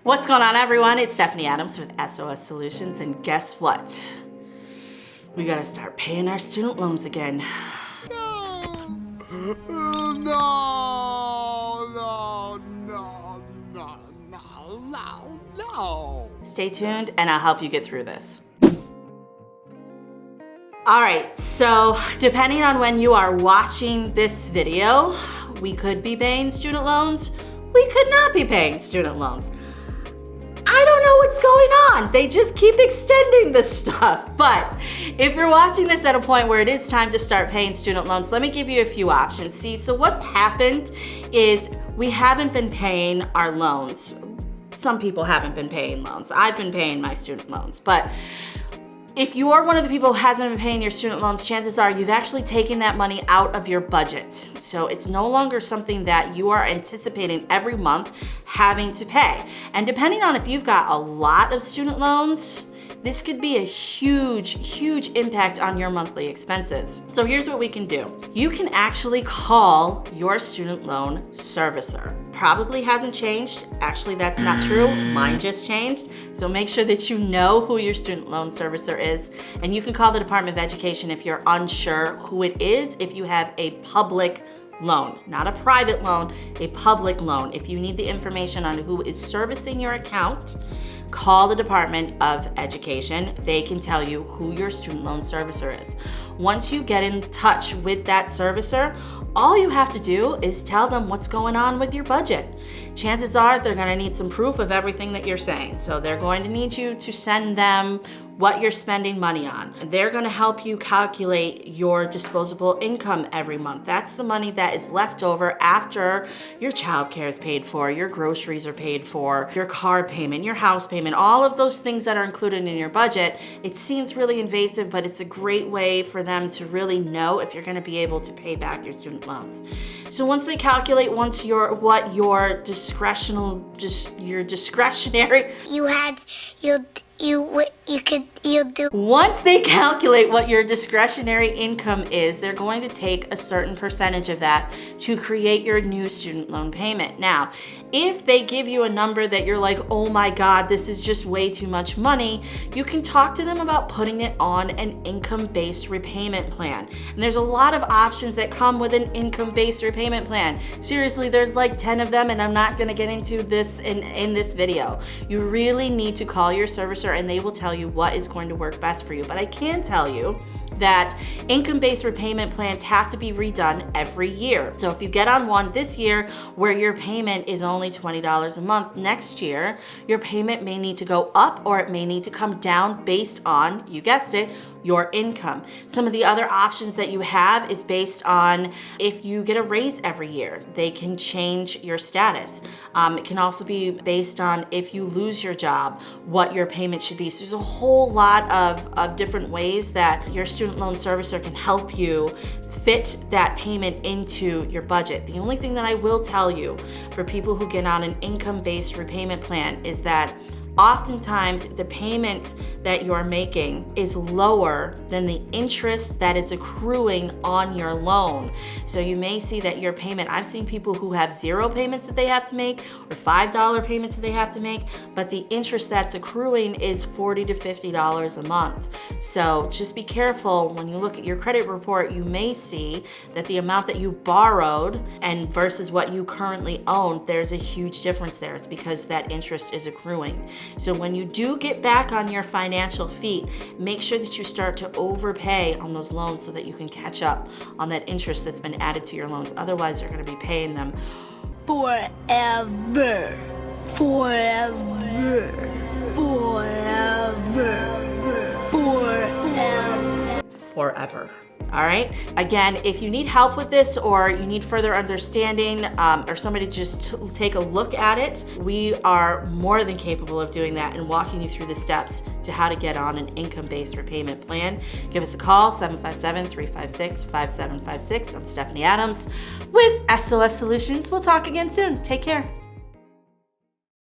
What's going on, everyone? It's Stephanie Adams with SOS Solutions, and guess what? We gotta start paying our student loans again. No. Stay tuned, and I'll help you get through this. All right, so depending on when you are watching this video, we could be paying student loans, we could not be paying student loans. I don't know what's going on. They just keep extending this stuff. But if you're watching this at a point where it is time to start paying student loans, let me give you a few options. See, so what's happened is we haven't been paying our loans. Some people haven't been paying loans. I've been paying my student loans, but if you are one of the people who hasn't been paying your student loans, chances are you've actually taken that money out of your budget. So it's no longer something that you are anticipating every month having to pay. And depending on if you've got a lot of student loans, this could be a huge impact on your monthly expenses. So here's what we can do. You can actually call your student loan servicer. Probably hasn't changed. Actually, that's not true. Mine just changed. So make sure that you know who your student loan servicer is. And you can call the Department of Education if you're unsure who it is, if you have a public loan, not a private loan, a public loan. If you need the information on who is servicing your account, call the Department of Education. They can tell you who your student loan servicer is. Once you get in touch with that servicer, all you have to do is tell them what's going on with your budget. Chances are they're gonna need some proof of everything that you're saying. So they're going to need you to send them what you're spending money on. They're gonna help you calculate your disposable income every month. That's the money that is left over after your childcare is paid for, your groceries are paid for, your car payment, your house payment, all of those things that are included in your budget. It seems really invasive, but it's a great way for them to really know if you're gonna be able to pay back your student loans. So once they calculate what your discretionary Once they calculate what your discretionary income is, they're going to take a certain percentage of that to create your new student loan payment. Now, if they give you a number that you're like, oh my God, this is just way too much money, you can talk to them about putting it on an income-based repayment plan. And there's a lot of options that come with an income-based repayment plan. Seriously, there's like 10 of them, and I'm not gonna get into this in this video. You really need to call your servicer and they will tell you what is going to work best for you. But I can tell you that income-based repayment plans have to be redone every year. So if you get on one this year where your payment is only $20 a month, next year your payment may need to go up or it may need to come down based on, you guessed it, your income. Some of the other options that you have is based on if you get a raise every year, they can change your status. It can also be based on if you lose your job, what your payment should be. So there's a whole lot of different ways that your student loan servicer can help you fit that payment into your budget. The only thing that I will tell you for people who get on an income-based repayment plan is that oftentimes the payment that you're making is lower than the interest that is accruing on your loan. So you may see that your payment, I've seen people who have zero payments that they have to make or $5 payments that they have to make, but the interest that's accruing is $40 to $50 a month. So just be careful when you look at your credit report, you may see that the amount that you borrowed and versus what you currently own, there's a huge difference there. It's because that interest is accruing. So when you do get back on your financial feet, make sure that you start to overpay on those loans so that you can catch up on that interest that's been added to your loans. Otherwise, you're going to be paying them forever. All right. Again, if you need help with this or you need further understanding or somebody just take a look at it, we are more than capable of doing that and walking you through the steps to how to get on an income-based repayment plan. Give us a call, 757-356-5756. I'm Stephanie Adams with SOS Solutions. We'll talk again soon. Take care.